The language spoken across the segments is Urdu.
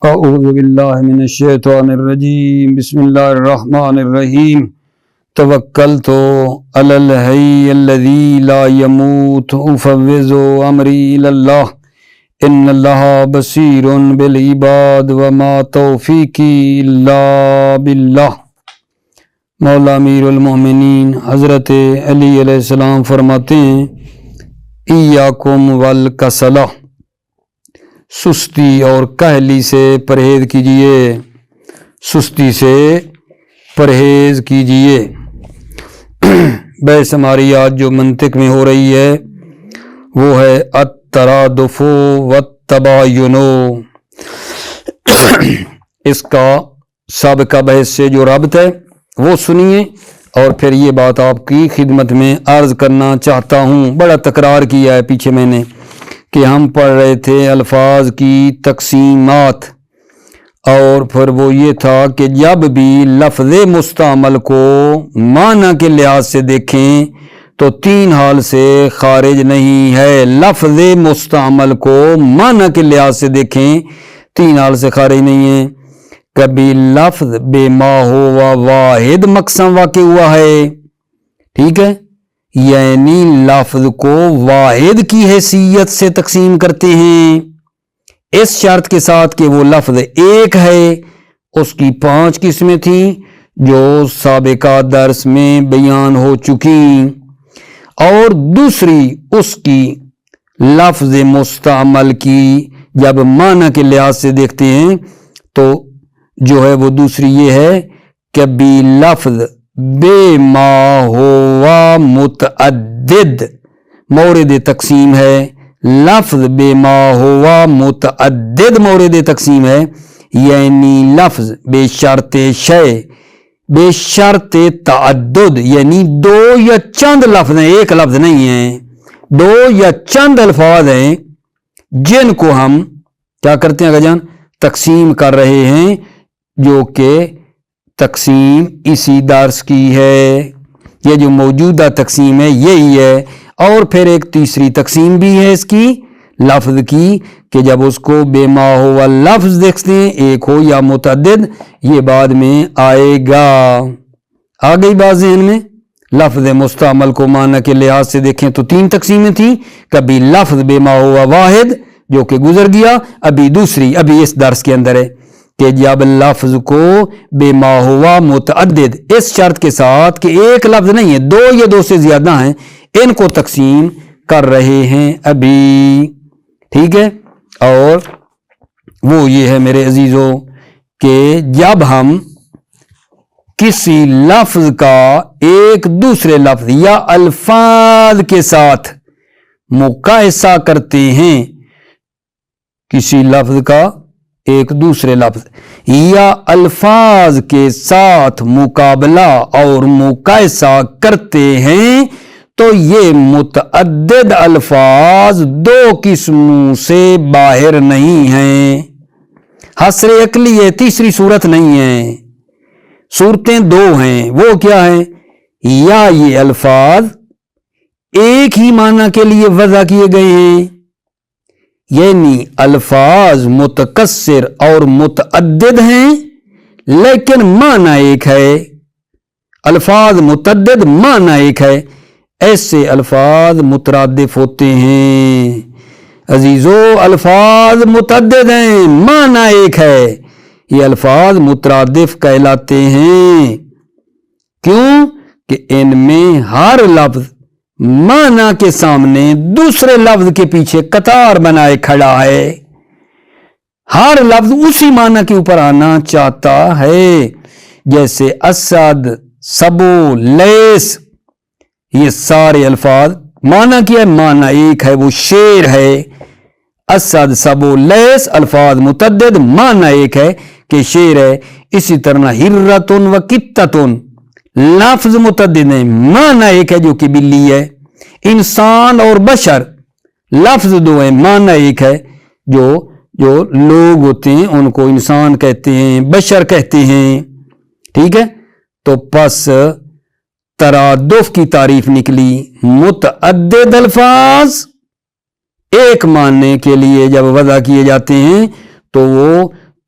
اعوذ باللہ من الشیطان الرجیم بسم اللہ الرحمن الرحیم توکلت علی الحی الذی لا یموت افوض امری الی اللہ ان اللہ بصیر بالعباد وما توفیقی الا باللہ۔ مولا امیر المومنین حضرت علی علیہ السلام فرماتے ہیں ایاکم والکسلہ، سستی اور کاہلی سے پرہیز کیجیے، سستی سے پرہیز کیجیے۔ بحث ہماری آج جو منطق میں ہو رہی ہے وہ ہے الترادف والتباین۔ اس کا سابقہ بحث سے جو رابط ہے وہ سنیے، اور پھر یہ بات آپ کی خدمت میں عرض کرنا چاہتا ہوں۔ بڑا تکرار کیا ہے پیچھے میں نے کہ ہم پڑھ رہے تھے الفاظ کی تقسیمات، اور پھر وہ یہ تھا کہ جب بھی لفظ مستعمل کو معنی کے لحاظ سے دیکھیں تو تین حال سے خارج نہیں ہے۔ لفظ مستعمل کو معنی کے لحاظ سے دیکھیں تین حال سے خارج نہیں ہے۔ کبھی لفظ بے ما ہوا واحد مقسم واقع ہوا ہے، ٹھیک ہے، یعنی لفظ کو واحد کی حیثیت سے تقسیم کرتے ہیں، اس شرط کے ساتھ کہ وہ لفظ ایک ہے۔ اس کی 5 قسمیں تھیں جو سابقہ درس میں بیان ہو چکی، اور دوسری اس کی لفظ مستعمل کی جب معنی کے لحاظ سے دیکھتے ہیں تو جو ہے وہ دوسری یہ ہے کہ بھی لفظ بے ما ہوا متعدد مورد تقسیم ہے، لفظ بے ما ہوا متعدد مورد تقسیم ہے، یعنی لفظ بے شرط شے، بے شرط تعدد، یعنی دو یا چند لفظ ہیں، ایک لفظ نہیں ہیں، دو یا چند الفاظ ہیں جن کو ہم کیا کرتے ہیں جان تقسیم کر رہے ہیں، جو کہ تقسیم اسی درس کی ہے، یہ جو موجودہ تقسیم ہے یہی ہے۔ اور پھر ایک تیسری تقسیم بھی ہے اس کی لفظ کی کہ جب اس کو بے ما ہوا لفظ دیکھتے ہیں ایک ہو یا متعدد، یہ بعد میں آئے گا۔ آ گئی بات ذہن میں؟ لفظ مستعمل کو معنی کے لحاظ سے دیکھیں تو 3 تقسیمیں تھیں، کبھی لفظ بے ما ہوا واحد جو کہ گزر گیا، ابھی دوسری ابھی اس درس کے اندر ہے کہ جب لفظ کو بے ما ہوا متعدد، اس شرط کے ساتھ کہ ایک لفظ نہیں ہے، 2 یا 2 سے زیادہ ہیں، ان کو تقسیم کر رہے ہیں ابھی، ٹھیک ہے۔ اور وہ یہ ہے میرے عزیزوں کہ جب ہم کسی لفظ کا ایک دوسرے لفظ یا الفاظ کے ساتھ مقایسہ کرتے ہیں، کسی لفظ کا ایک دوسرے لفظ یا الفاظ کے ساتھ مقابلہ اور مقایسہ کرتے ہیں تو یہ متعدد الفاظ 2 قسموں سے باہر نہیں ہیں۔ حصر عقلی ہے، تیسری صورت نہیں ہے، صورتیں 2 ہیں۔ وہ کیا ہیں؟ یا یہ الفاظ ایک ہی معنی کے لیے وضع کیے گئے ہیں، یعنی الفاظ متکثر اور متعدد ہیں لیکن معنی ایک ہے، الفاظ متعدد معنی ایک ہے، ایسے الفاظ مترادف ہوتے ہیں۔ عزیزو الفاظ متعدد ہیں، معنی ایک ہے، یہ الفاظ مترادف کہلاتے ہیں۔ کیوں؟ کہ ان میں ہر لفظ معنی کے سامنے دوسرے لفظ کے پیچھے قطار بنائے کھڑا ہے، ہر لفظ اسی معنی کے اوپر آنا چاہتا ہے، جیسے اسد، سبو، لیس، یہ سارے الفاظ معنی کیا ہے؟ معنی ایک ہے، وہ شیر ہے۔ اسد، سبو، لیس الفاظ متعدد، معنی ایک ہے کہ شیر ہے۔ اسی طرح ہرتن و کتتن لفظ متعدد ہیں، معنی ایک ہے جو کہ بلی ہے۔ انسان اور بشر لفظ 2 ہیں، معنی ایک ہے، جو لوگ ہوتے ہیں ان کو انسان کہتے ہیں، بشر کہتے ہیں، ٹھیک ہے۔ تو پس ترادف کی تعریف نکلی، متعدد الفاظ ایک معنی کے لیے جب وضع کیے جاتے ہیں تو وہ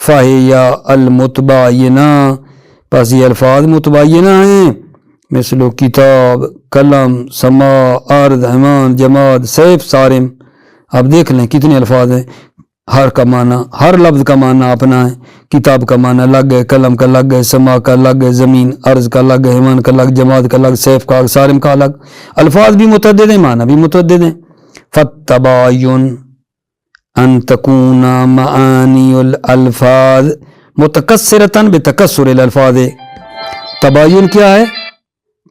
فہیا المتبینہ، پس یہ الفاظ متبینہ ہیں، مثل کتاب، قلم، سما، ارض، حیوان، جماد، سیف، صارم۔ اب دیکھ لیں کتنے الفاظ ہیں، ہر کا معنی، ہر لفظ کا معنی اپنا ہے۔ کتاب کا معنی الگ ہے، قلم کا الگ ہے، سما کا الگ ہے، زمین، ارض کا الگ ہے، حیوان کا الگ، جماد کا الگ، سیف کا الگ، صارم کا الگ۔ الفاظ بھی متعدد ہیں، معنی بھی متعدد ہیں۔ فالتباین ان تکون معانی الالفاظ متکثرۃ بتکثر الالفاظ۔ تباین کیا ہے؟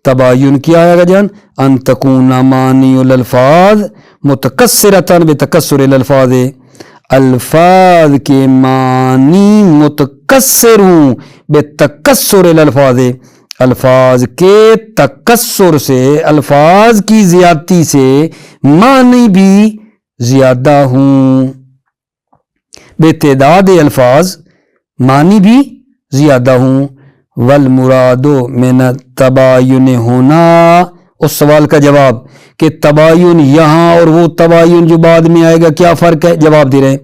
تباین کیا ہے جان؟ ان تکون معانی الالفاظ متکثرۃ بتکثر الالفاظ، الفاظ کے معنی متکثر ہوں بتکثر الالفاظ، الفاظ کے تکثر سے، الفاظ کی زیادتی سے معنی بھی زیادہ ہوں، بتعداد الفاظ معنی بھی زیادہ ہوں۔ والمراد من التباین ہونا، اس سوال کا جواب کہ تباین یہاں اور وہ تباین جو بعد میں آئے گا کیا فرق ہے، جواب دے رہے ہیں۔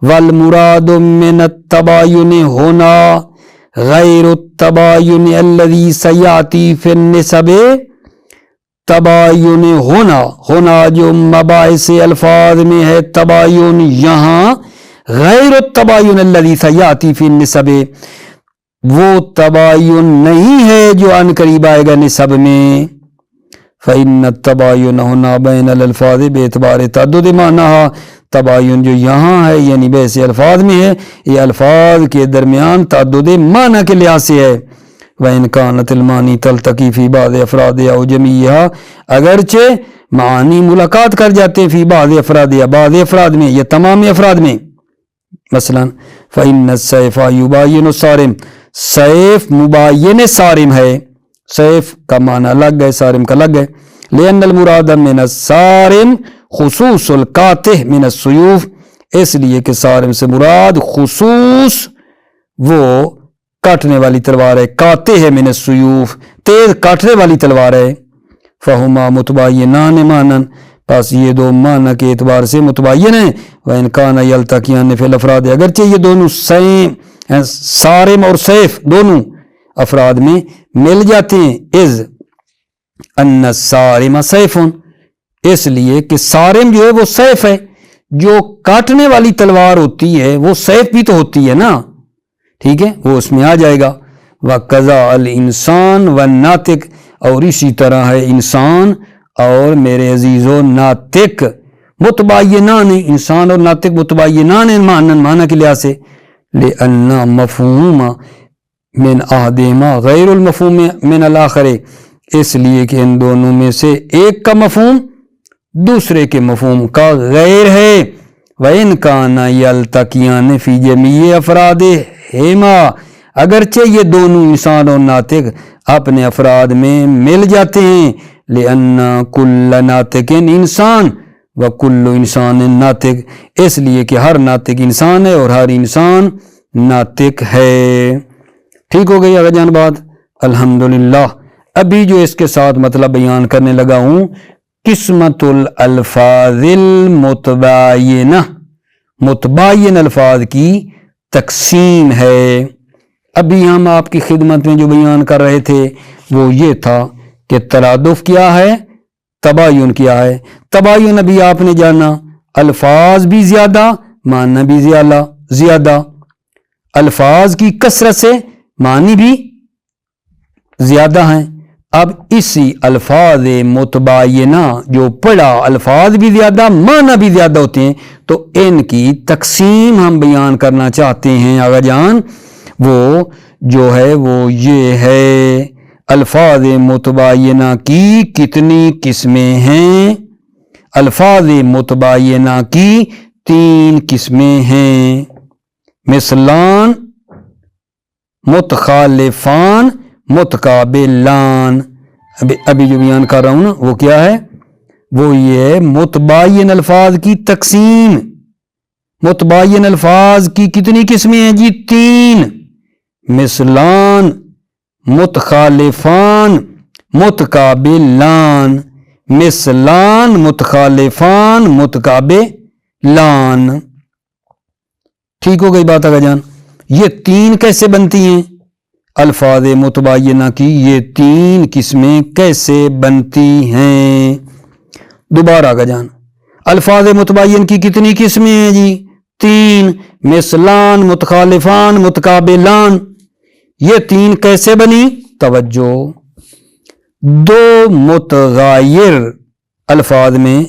والمراد من التباین ہونا غیر التباین الذی سیاتی فی النسب، تباین ہونا جو مباحث الفاظ میں ہے، تباین یہاں غیر التباین الذی سیاتی فی النسب، وہ تباین نہیں ہے جو ان قریب آئے گا نسب میں۔ فإن التباین ہونا بین الالفاظ باعتبار تعدد معنیٰ، تباین جو یہاں ہے یعنی بحث الفاظ میں ہے، یہ الفاظ کے درمیان تعدد معنی کے لحاظ سے ہے۔ وَإِنْ كَانَتِ الْمَعَانِي تَلْتَقِي فِي بَعْضِ أَفْرَادِهَا أَوْ جَمِيعِهَا، اگرچہ معانی ملاقات کر جاتے ہیں فی بعض افرادها، بعض افراد میں یا تمام افراد میں۔ مثلا فإن السیف یباین الصارم، سیف مباین صارم ہے، سیف کا معنی الگ ہے، صارم کا الگ ہے۔ لأن المراد من الصارم خصوص القاطع من السیوف، اس لیے کہ صارم سے مراد خصوص وہ کاٹنے والی تلوار ہے، قاطع ہے، من السیوف تیز کاٹنے والی تلوار ہے۔ فہما متباینان معنی، پس یہ دو معنی کے اعتبار سے متباین ہیں۔ وَإِنْ كَانَ يَلْتَقِيَانِ فِي الْأَفْرَادِ، اگرچہ یہ دونوں صارم اور سیف دونوں افراد میں مل جاتے ہیں۔ اذ ان الصارم سیف، اس لیے کہ صارم جو ہے وہ سیف ہے، جو کاٹنے والی تلوار ہوتی ہے وہ سیف بھی تو ہوتی ہے نا، ٹھیک ہے، وہ اس میں آ جائے گا۔ وَقَضَى الْإِنسان وَالنَّاطِق، اور اسی طرح ہے انسان اور میرے عزیزو ناطق، متباینان، انسان اور ناطق متباینان معنی کے لحاظ سے۔ لِأَنَّ مفہوم من احدہما غیر المفہوم من الآخر، اس لیے کہ ان دونوں میں سے ایک کا مفہوم دوسرے کے مفہوم کا غیر ہے۔ وَإِنْ كَانَ يَلْتَقِيَانِ فِي جَمِيعِ أَفْرَادِهِمَا، اگرچہ یہ دونوں انسان اور ناطق اپنے افراد میں مل جاتے ہیں۔ لِأَنَّ كُلَّ نَاطِقٍ انسان وَكُلُّ انسان ناطق، اس لیے کہ ہر ناطق انسان ہے اور ہر انسان ناطق ہے۔ ٹھیک ہو گئی اگر جان بات، الحمدللہ۔ ابھی جو اس کے ساتھ مطلب بیان کرنے لگا ہوں، قسمت الالفاظ المتباینہ، متباین الفاظ کی تقسیم ہے۔ ابھی ہم آپ کی خدمت میں جو بیان کر رہے تھے وہ یہ تھا کہ ترادف کیا ہے، تباین کیا ہے۔ تباین ابھی آپ نے جانا، الفاظ بھی زیادہ معنی بھی زیادہ، الفاظ کی کثرت سے معنی بھی زیادہ ہیں۔ اب اسی الفاظ متباینہ جو پڑھا، الفاظ بھی زیادہ معنی بھی زیادہ ہوتے ہیں، تو ان کی تقسیم ہم بیان کرنا چاہتے ہیں آغا جان۔ وہ جو ہے وہ یہ ہے، الفاظ متباینہ کی کتنی قسمیں ہیں؟ الفاظ متباینہ کی 3 قسمیں ہیں، مثلان، متخالفان، متقابلان۔ ابھی جو بیان کر رہا ہوں نا وہ کیا ہے، وہ یہ ہے متباین الفاظ کی تقسیم۔ متباین الفاظ کی کتنی قسمیں ہیں جی؟ 3، مثلان، متخالفان، متقابلان۔ مثلان، متخالفان، متقابلان۔ ٹھیک ہو گئی بات آگا جان؟ یہ تین کیسے بنتی ہیں؟ الفاظ متباینہ کی یہ تین قسمیں کیسے بنتی ہیں؟ دوبارہ کا جان، الفاظ متباین کی کتنی قسمیں ہیں جی؟ تین، مثلان، متخالفان، متقابلان۔ یہ تین کیسے بنی؟ توجہ، دو متغیر الفاظ میں،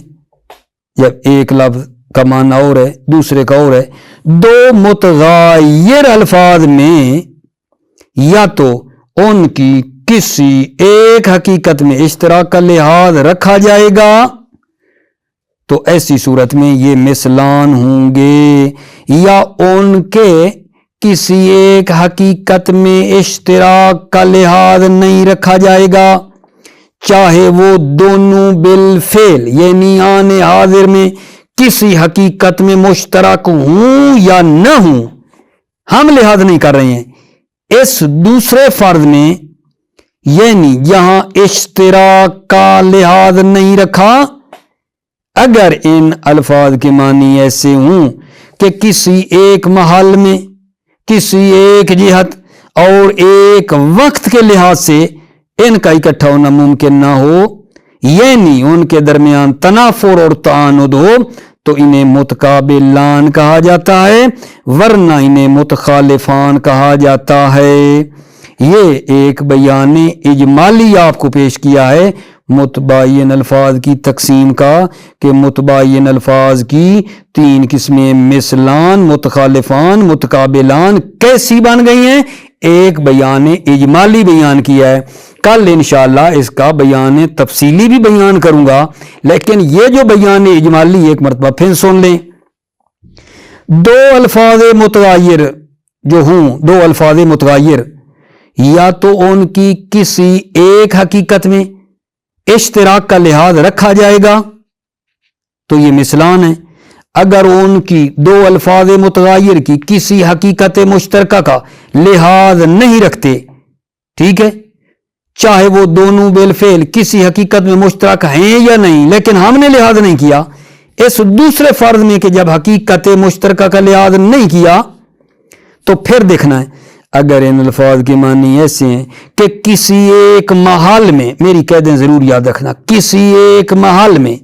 جب ایک لفظ کا معنی اور ہے دوسرے کا اور ہے، دو متغیر الفاظ میں یا تو ان کی کسی ایک حقیقت میں اشتراک کا لحاظ رکھا جائے گا تو ایسی صورت میں یہ مثلان ہوں گے، یا ان کے کسی ایک حقیقت میں اشتراک کا لحاظ نہیں رکھا جائے گا، چاہے وہ دونوں بالفعل یعنی آنے حاضر میں کسی حقیقت میں مشترک ہوں یا نہ ہوں، ہم لحاظ نہیں کر رہے ہیں۔ اس دوسرے فرض میں یعنی جہاں اشتراک کا لحاظ نہیں رکھا، اگر ان الفاظ کے معنی ایسے ہوں کہ کسی ایک محل میں، کسی ایک جہت اور ایک وقت کے لحاظ سے ان کا اکٹھا ہونا ممکن نہ ہو، یعنی ان کے درمیان تنافر اور تعاند ہو، تو انہیں متقابلان کہا جاتا ہے، ورنہ انہیں متخالفان کہا جاتا ہے۔ یہ ایک بیان اجمالی آپ کو پیش کیا ہے متباین الفاظ کی تقسیم کا، کہ متباین الفاظ کی تین قسمیں مثلان، متخالفان، متقابلان کیسی بن گئی ہیں، ایک بیان اجمالی بیان کیا ہے۔ کل انشاءاللہ اس کا بیان تفصیلی بھی بیان کروں گا، لیکن یہ جو بیان اجمالی ایک مرتبہ پھر سن لیں۔ دو الفاظ متغیر جو ہوں، دو الفاظ متغیر یا تو ان کی کسی ایک حقیقت میں اشتراک کا لحاظ رکھا جائے گا تو یہ مثلان ہے، اگر ان کی دو الفاظ متغیر کی کسی حقیقت مشترکہ کا لحاظ نہیں رکھتے، ٹھیک ہے، چاہے وہ دونوں بالفعل کسی حقیقت میں مشترک ہیں یا نہیں، لیکن ہم نے لحاظ نہیں کیا اس دوسرے فرض میں کہ جب حقیقت مشترکہ کا لحاظ نہیں کیا تو پھر دیکھنا ہے اگر ان الفاظ کے معنی ایسے ہیں کہ کسی ایک محل میں، میری قیدیں ضرور یاد رکھنا، کسی ایک محل میں،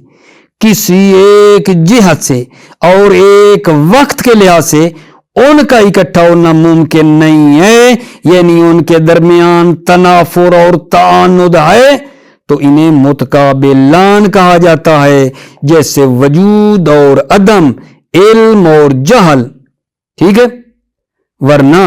کسی ایک جہت سے اور ایک وقت کے لحاظ سے ان کا اکٹھا ہونا ممکن نہیں ہے، یعنی ان کے درمیان تنافر اور تعاند ہے، تو انہیں متقابلان کہا جاتا ہے، جیسے وجود اور عدم، علم اور جہل، ٹھیک ہے، ورنہ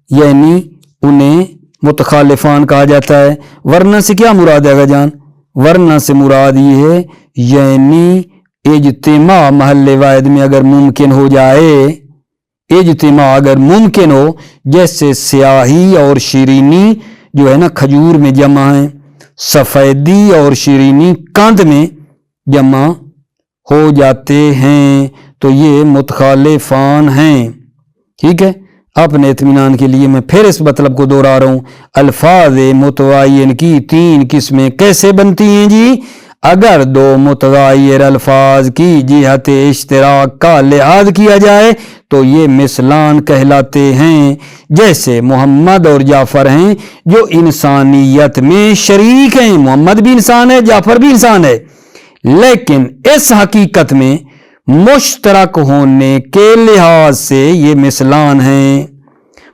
یعنی انہیں متخالفان کہا جاتا ہے۔ ورنہ سے کیا مراد ہے جان؟ ورنہ سے مراد یہ ہے یعنی اجتماع محل واحد میں اگر ممکن ہو جائے، اجتماع اگر ممکن ہو، جیسے سیاہی اور شیرینی جو ہے نا کھجور میں جمع ہیں، سفیدی اور شیرینی قند میں جمع ہو جاتے ہیں، تو یہ متخالفان ہیں، ٹھیک ہے۔ اپنے اطمینان کے لیے میں پھر اس مطلب کو دوہرا رہا ہوں، الفاظ متباین کی تین قسمیں کیسے بنتی ہیں جی؟ اگر دو متغیر الفاظ کی جہت اشتراک کا لحاظ کیا جائے تو یہ مثلان کہلاتے ہیں، جیسے محمد اور جعفر ہیں جو انسانیت میں شریک ہیں، محمد بھی انسان ہے، جعفر بھی انسان ہے، لیکن اس حقیقت میں مشترک ہونے کے لحاظ سے یہ مثلان ہیں۔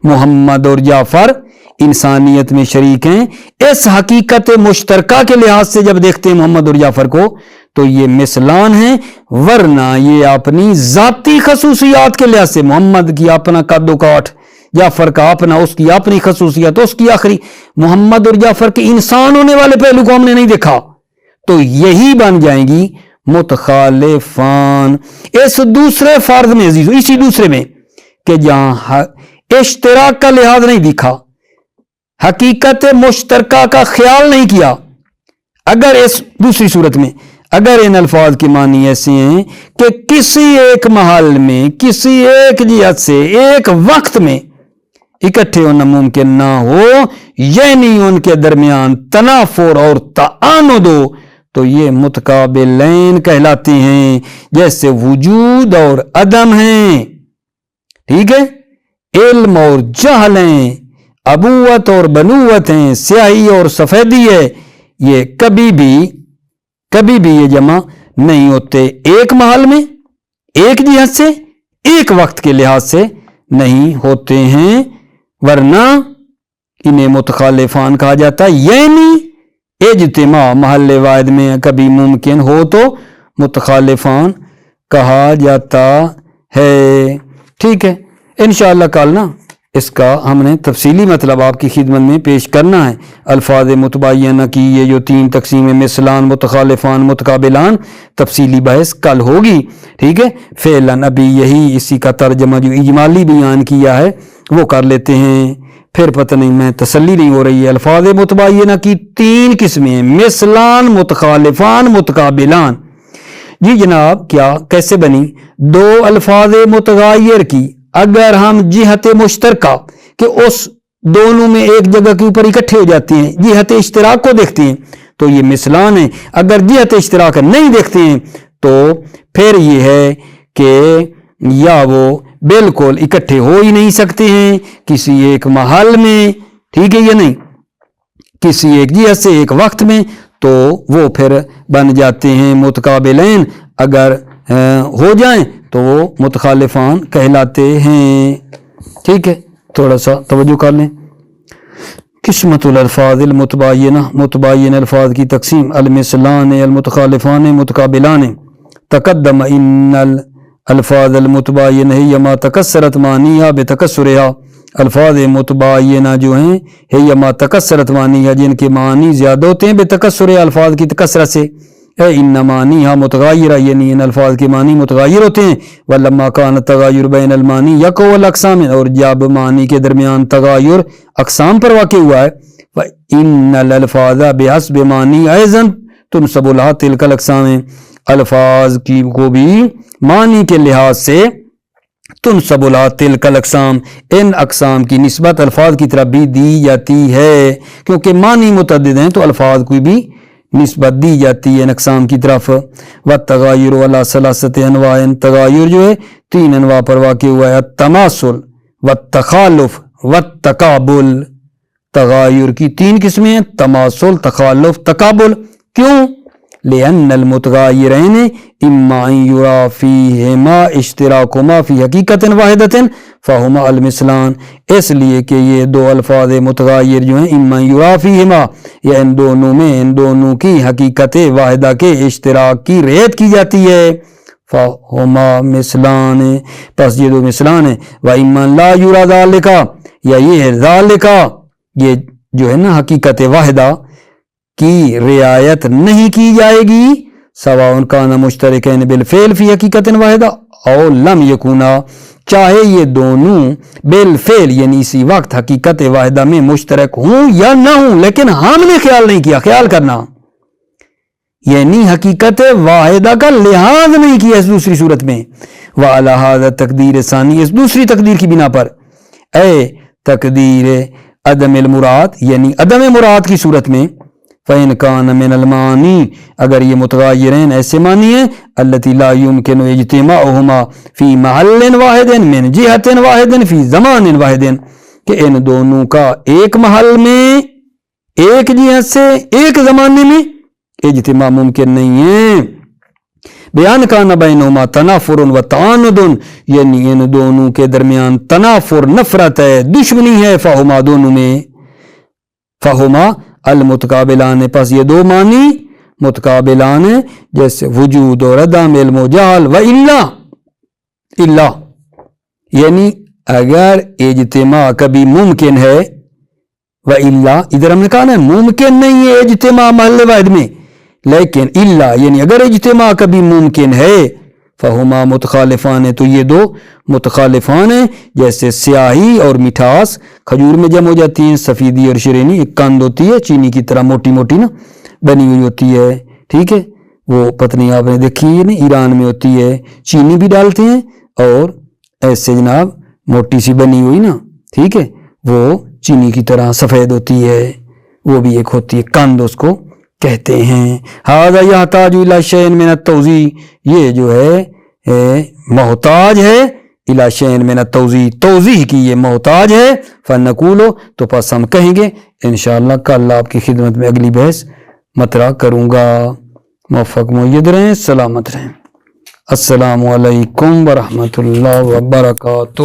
محمد اور جعفر انسانیت میں شریک ہیں، اس حقیقت مشترکہ کے لحاظ سے جب دیکھتے ہیں محمد اور جعفر کو تو یہ مثلان ہیں، ورنہ یہ اپنی ذاتی خصوصیات کے لحاظ سے، محمد کی اپنا قد و کاٹ، جعفر کا اپنا، اس کی اپنی خصوصیت، اس کی آخری، محمد اور جعفر کے انسان ہونے والے پہلو کو ہم نے نہیں دیکھا، تو یہی بن جائیں گی متخالفان۔ اس دوسرے فرض میں عزیزو، اسی دوسرے میں کہ جہاں اشتراک کا لحاظ نہیں دکھا، حقیقت مشترکہ کا خیال نہیں کیا، اگر اس دوسری صورت میں اگر ان الفاظ کے معنی ایسے ہیں کہ کسی ایک محل میں، کسی ایک جہت سے، ایک وقت میں اکٹھے ہونا ممکن نہ ہو، یعنی ان کے درمیان تنافر اور تعاند ہو، تو یہ متقابلین کہلاتے ہیں، جیسے وجود اور عدم ہیں، ٹھیک ہے، علم اور جہل ہیں، ابوت اور بنوت ہیں، سیاہی اور سفیدی ہے، یہ کبھی بھی یہ جمع نہیں ہوتے، ایک محل میں، ایک جہت سے، ایک وقت کے لحاظ سے نہیں ہوتے ہیں، ورنہ انہیں متخالفان کہا جاتا ہے۔ یعنی اجتماع محل واحد میں کبھی ممکن ہو تو متخالفان کہا جاتا ہے۔ ٹھیک ہے، انشاءاللہ کل نا اس کا ہم نے تفصیلی مطلب آپ کی خدمت میں پیش کرنا ہے۔ الفاظ متباینہ کی یہ جو 3 تقسیمیں، مثلان، متخالفان، متقابلان، تفصیلی بحث کل ہوگی۔ ٹھیک ہے، فعلاً ابھی یہی اسی کا ترجمہ جو اجمالی بیان کیا ہے وہ کر لیتے ہیں، پھر پتہ نہیں میں تسلی نہیں ہو رہی ہے۔ الفاظ متباینہ کی 3 قسمیں ہیں، مثلان، متخالفان، متقابلان۔ جی جناب، کیا کیسے بنی؟ 2 الفاظ متغیر کی اگر ہم جہت مشترکہ کہ اس دونوں میں ایک جگہ کے اوپر اکٹھے ہو جاتے ہیں، جہت اشتراک کو دیکھتے ہیں تو یہ مثلان ہے۔ اگر جہت اشتراک نہیں دیکھتے ہیں تو پھر یہ ہے کہ یا وہ بالکل اکٹھے ہو ہی نہیں سکتے ہیں کسی ایک محل میں، ٹھیک ہے یا نہیں، کسی ایک جہت سے ایک وقت میں، تو وہ پھر بن جاتے ہیں متقابلین۔ اگر ہو جائیں تو وہ متخالفان کہلاتے ہیں۔ ٹھیک ہے، تھوڑا سا توجہ کر لیں۔ قسمت الالفاظ المتباینہ، متباین الفاظ کی تقسیم: المثلان، المتخالفان، متقابلان۔ تقدم ان الفاظ المتباینہ ہی ما تکسرت معنیہا بتکسرہا، الفاظ متباینہ جو ہیں ہے ما تکسرت معنیہا، جن کے معنی زیادہ ہوتے ہیں بتکسر الفاظ کی کثرت سے، ان معنیہا متغیرہ، یعنی ان الفاظ کے معنی متغیر ہوتے ہیں۔ ولما کان التغیر بین المعنی یقع والاقسام، اور جب معنی کے درمیان تغیر اقسام پر واقع ہوا ہے، فإن الالفاظ بحسب معنی ایضا تنسب لها تلک الاقسام، الفاظ کی کو بھی معنی کے لحاظ سے تنسب لها تلک الاقسام، ان اقسام کی نسبت الفاظ کی طرف بھی دی جاتی ہے، کیونکہ معنی متعدد ہیں تو الفاظ کو بھی نسبت دی جاتی ہے ان اقسام کی طرف۔ والتغیر علی ثلاثۃ انواع، تغیر جو ہے 3 انواع پر واقع ہوا ہے، التماثل والتخالف والتقابل۔ تغیر کی 3 قسمیں ہیں، تماثل، تخالف، تقابل۔ کیوں؟ لأن المتغیرین اما ان یرا فیہما اشتراکہما فی حقیقت واحدۃ فہما المثلان، اس لیے کہ یہ 2 الفاظ متغیر جو ہیں، اما یرا فیہما، یا ان دونوں میں، ان دونوں کی حقیقت واحدہ کے اشتراک کی رعایت کی جاتی ہے، فہما مثلان، پس یہ 2 مثلان ہیں۔ واما لا یرا ذالک، یا یہ ہے ذالک، یہ جو ہے نا حقیقت واحدہ کی رعایت نہیں کی جائے گی، سواء کان مشترکین بالفعل فی حقیقت واحدہ او لم یکونا، چاہے یہ دونوں بالفعل یعنی اسی وقت حقیقت واحدہ میں مشترک ہوں یا نہ ہوں، لیکن ہم نے خیال نہیں کیا، خیال کرنا یعنی حقیقت واحدہ کا لحاظ نہیں کیا اس دوسری صورت میں۔ وعلی ھذا تقدیر ثانی، اس دوسری تقدیر کی بنا پر، اے تقدیر عدم المراد، یعنی عدم مراد کی صورت میں، فَإِنْ كَانَ مِنَ الْمَعَانِي، اگر یہ متغیرین ایسے معنی ہیں، الَّتِي لَا يُمْكِنُ اجْتِمَاعُهُمَا فِي مَحَلٍ وَاحِدٍ مِنْ جِهَةٍ وَاحِدٍ فِي زَمَانٍ وَاحِدٍ، کہ ان دونوں کا ایک محل میں، ایک جہت سے، ایک زمانے میں اجتماع ممکن نہیں ہے۔ بیان کانا بینہما تنافر و تعاند، یعنی ان دونوں کے درمیان تنافر، نفرت ہے، دشمنی ہے، فہما دونوں میں، فہما المتقابلان، پس یہ 2 معنی متقابلان ہیں، جیسے وجود اور عدم، علم و جہل، و الا، یعنی اگر اجتماع کبھی ممکن ہے، و الا ادھر ہم نے کہا نا ممکن نہیں ہے اجتماع محل واحد میں، لیکن الا یعنی اگر اجتماع کبھی ممکن ہے، فہما متخالفان، تو یہ 2 متخالفان ہیں، جیسے سیاہی اور مٹھاس کھجور میں جمع ہو جاتی ہیں، سفیدی اور شرینی، ایک قند ہوتی ہے چینی کی طرح موٹی موٹی نا بنی ہوئی ہوتی ہے، ٹھیک ہے، وہ پتنی آپ نے دیکھی ہے نا، ایران میں ہوتی ہے، چینی بھی ڈالتے ہیں اور ایسے جناب موٹی سی بنی ہوئی نا، ٹھیک ہے، وہ چینی کی طرح سفید ہوتی ہے، وہ بھی ایک ہوتی ہے قند، اس کو کہتے ہیں۔ ھذا یحتاج الی شیء من التوضیح، یہ جو ہے محتاج ہے الی شیء من التوضیح، توضیح کی یہ محتاج ہے، فنقول، تو پس ہم کہیں گے انشاءاللہ کل آپ کی خدمت میں اگلی بحث مطرح کروں گا۔ موفق مؤید رہیں، سلامت رہیں۔ السلام علیکم ورحمۃ اللہ وبرکاتہ۔